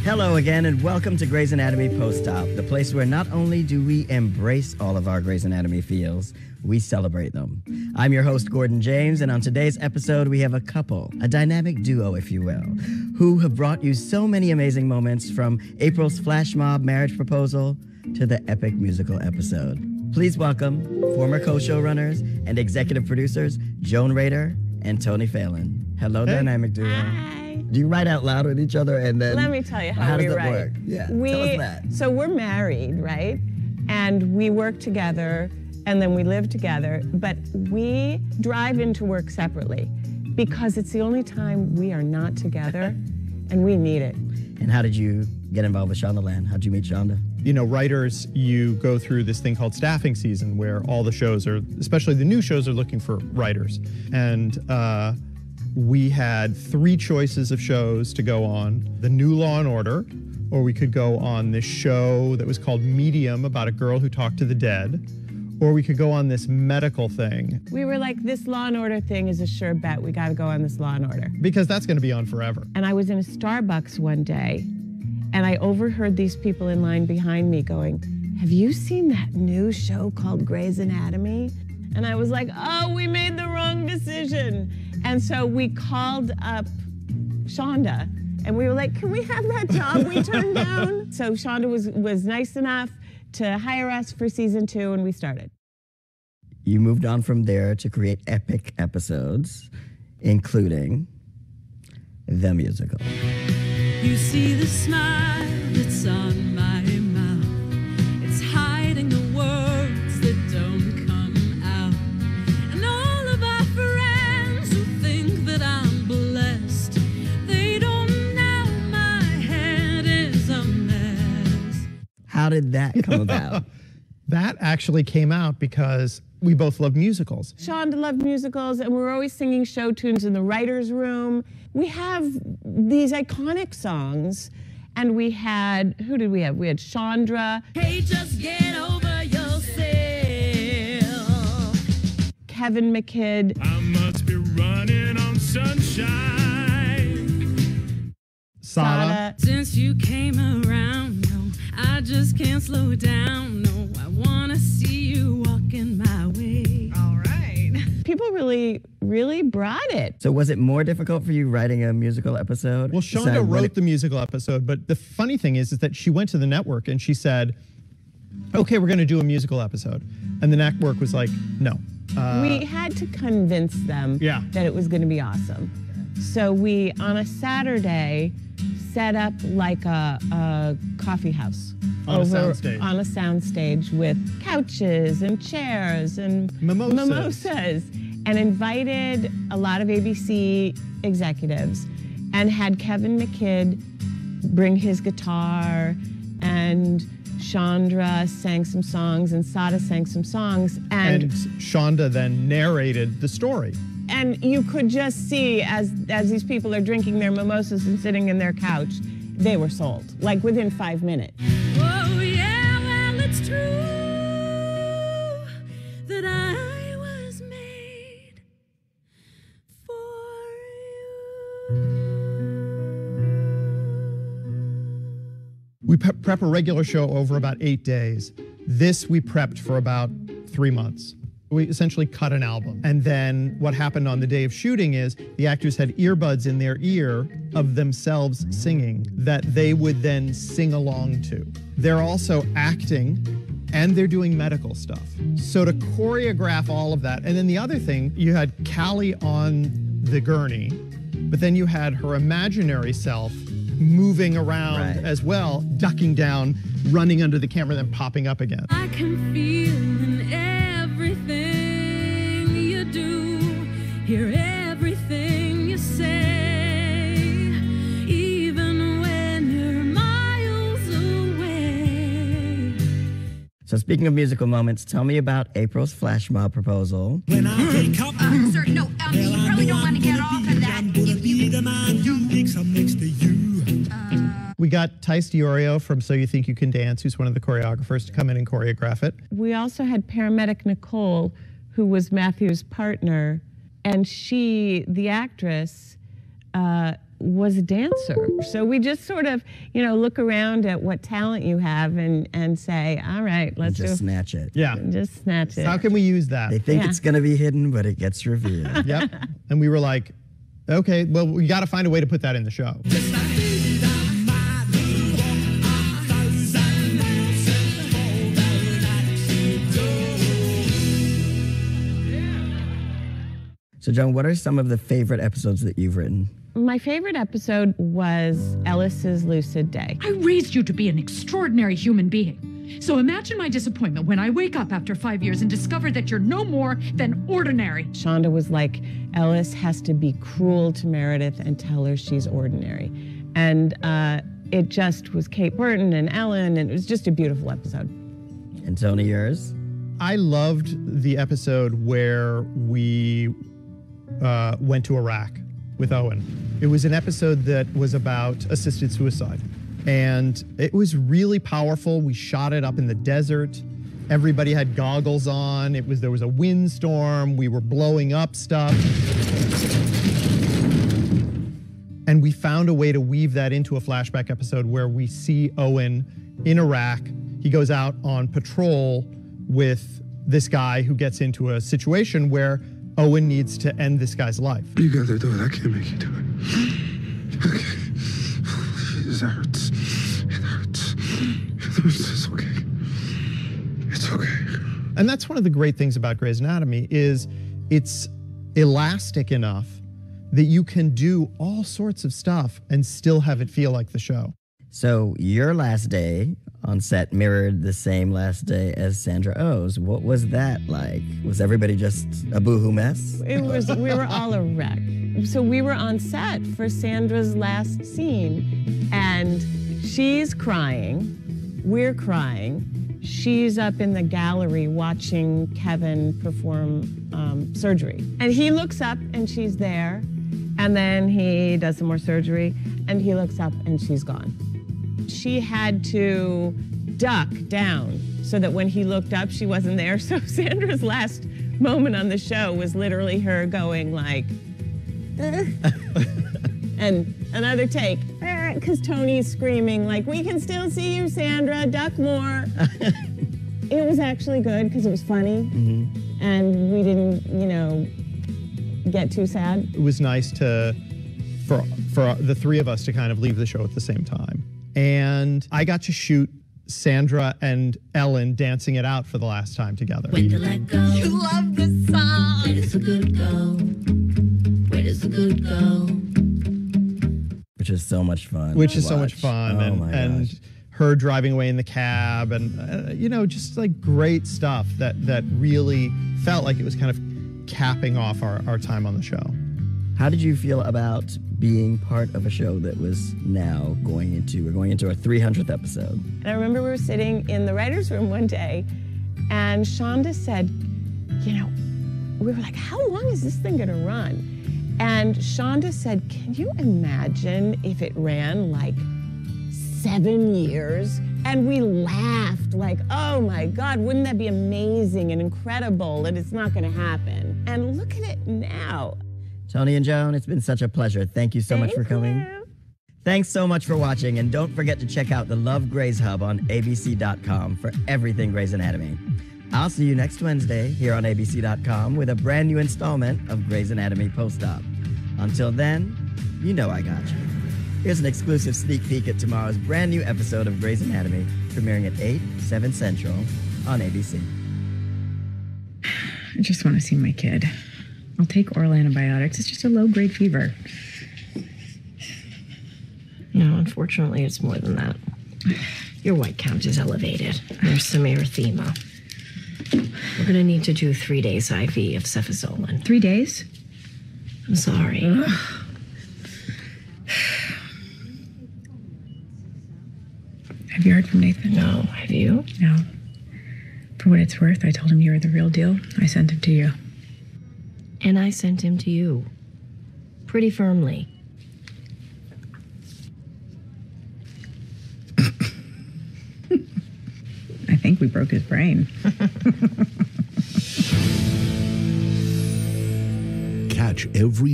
Hello again, and welcome to Grey's Anatomy Post-Op, the place where not only do we embrace all of our Grey's Anatomy feels, we celebrate them. I'm your host, Gordon James, and on today's episode, we have a couple, a dynamic duo, if you will, who have brought you so many amazing moments, from April's flash mob marriage proposal to the epic musical episode. Please welcome former co-showrunners and executive producers, Joan and Tony Phelan. Hello, dynamic duo. Hi. Do you write out loud with each other and then... Let me tell you how we does write. That work? Yeah, tell us that. So we're married, right? And we work together, and then we live together, but we drive into work separately because it's the only time we are not together, and we need it. And how did you get involved with Shondaland? How'd you meet Shonda? You know, writers, you go through this thing called staffing season where all the shows are, especially the new shows, are looking for writers. And we had 3 choices of shows to go on: the new Law and Order, or we could go on this show that was called Medium about a girl who talked to the dead, or we could go on this medical thing. We were like, this Law and Order thing is a sure bet. We got to go on this Law and Order. Because that's going to be on forever. And I was in a Starbucks one day, and I overheard these people in line behind me going, "Have you seen that new show called Grey's Anatomy?" And I was like, oh, we made the wrong decision. And so we called up Shonda, and we were like, can we have that job we turned down? So Shonda was nice enough to hire us for season 2, and we started. You moved on from there to create epic episodes, including the musical. You see the smile that's on my mouth. It's hiding the words that don't come out. And all of our friends who think that I'm blessed, they don't know my head is a mess. How did that come about? That actually came out because we both love musicals. Shonda loved musicals, and we were always singing show tunes in the writer's room. We have these iconic songs, and we had, who did we have? We had Chandra. Hey, just get over yourself. Kevin McKidd. I must be running on sunshine. Sada. Since you came around, no, I just can't slow down. No, I wanna see you walking my way. All right. People really brought it. So was it more difficult for you writing a musical episode? Well, Shonda wrote the musical episode, but the funny thing is that she went to the network and she said, okay, we're gonna do a musical episode. And the network was like, no. We had to convince them that it was gonna be awesome. So we, on a Saturday, set up like a coffee house. On a soundstage. On a soundstage with couches and chairs and mimosas, and invited a lot of ABC executives, and had Kevin McKidd bring his guitar, and Chandra sang some songs, and Sada sang some songs, and Shonda then narrated the story. And you could just see, as these people are drinking their mimosas and sitting in their couch, they were sold, like within 5 minutes. Oh yeah, well it's true that I was made for you. We prep a regular show over about 8 days. This we prepped for about 3 months. We essentially cut an album. And then what happened on the day of shooting is the actors had earbuds in their ear of themselves singing that they would then sing along to. They're also acting and they're doing medical stuff. So to choreograph all of that, and then the other thing, you had Callie on the gurney, but then you had her imaginary self moving around as well, ducking down, running under the camera, then popping up again. I can feel in everything you do, hear everything you say, even when you're miles away. So speaking of musical moments, tell me about April's flash mob proposal. When I wake up, sir, no, you probably don't want to get off of that. You think I'm next to you. We got Tice DiOrio from So You Think You Can Dance, who's one of the choreographers, to come in and choreograph it. We also had paramedic Nicole, who was Matthew's partner, and she, the actress, was a dancer. So we just sort of, look around at what talent you have and say, all right, let's Just snatch it. Yeah. just snatch it. How can we use that? They think Yeah. it's going to be hidden, but it gets revealed. Yep. And we were like, okay, well, we got to find a way to put that in the show. So, Joan, what are some of the favorite episodes that you've written? My favorite episode was Ellis's lucid day. I raised you to be an extraordinary human being. So imagine my disappointment when I wake up after 5 years and discover that you're no more than ordinary. Shonda was like, Ellis has to be cruel to Meredith and tell her she's ordinary. And it just was Kate Burton and Ellen, and it was just a beautiful episode. And Tony, yours? I loved the episode where we went to Iraq with Owen. It was an episode that was about assisted suicide. And it was really powerful. We shot it up in the desert. Everybody had goggles on. There was a windstorm. We were blowing up stuff. And we found a way to weave that into a flashback episode where we see Owen in Iraq. He goes out on patrol with this guy who gets into a situation where Owen needs to end this guy's life. You gotta do it. I can't make you do it. Okay. It hurts. It hurts. It's okay. It's okay. And that's one of the great things about Grey's Anatomy is it's elastic enough that you can do all sorts of stuff and still have it feel like the show. So your last day on set mirrored the same last day as Sandra Oh's. What was that like? Was everybody just a boohoo mess? We were all a wreck. So we were on set for Sandra's last scene, and she's crying, we're crying. She's up in the gallery watching Kevin perform surgery. And he looks up and she's there, and then he does some more surgery, and he looks up and she's gone. She had to duck down so that when he looked up, she wasn't there. So Sandra's last moment on the show was literally her going like, and another take, because Tony's screaming like, we can still see you, Sandra, duck more. It was actually good because it was funny, and we didn't, get too sad. It was nice for the three of us to kind of leave the show at the same time. And I got to shoot Sandra and Ellen dancing it out for the last time together. When to let go. You love this song. Where does the good go? Where does the good go? Which is so much fun. Which to is so much watch. fun. Oh my and gosh. her driving away in the cab and, just like great stuff that really felt like it was kind of capping off our time on the show. How did you feel about being part of a show that was now we're going into our 300th episode? And I remember we were sitting in the writer's room one day, and Shonda said, we were like, how long is this thing gonna run? And Shonda said, can you imagine if it ran like 7 years? And we laughed like, oh my God, wouldn't that be amazing and incredible? And it's not gonna happen. And look at it now. Tony and Joan, it's been such a pleasure. Thank you so much for coming. You. Thanks so much for watching, and don't forget to check out the Love Grey's Hub on abc.com for everything Grey's Anatomy. I'll see you next Wednesday here on abc.com with a brand new installment of Grey's Anatomy Post-Op. Until then, I got you. Here's an exclusive sneak peek at tomorrow's brand new episode of Grey's Anatomy, premiering at 8, 7 Central on ABC. I just want to see my kid. I'll take oral antibiotics. It's just a low-grade fever. No, unfortunately, it's more than that. Your white count is elevated. There's some erythema. We're going to need to do 3 days IV of cefazolin. 3 days? I'm sorry. Ugh. Have you heard from Nathan? No, have you? No. For what it's worth, I told him you were the real deal. I sent him to you. And I sent him to you. Pretty firmly. I think we broke his brain. Catch every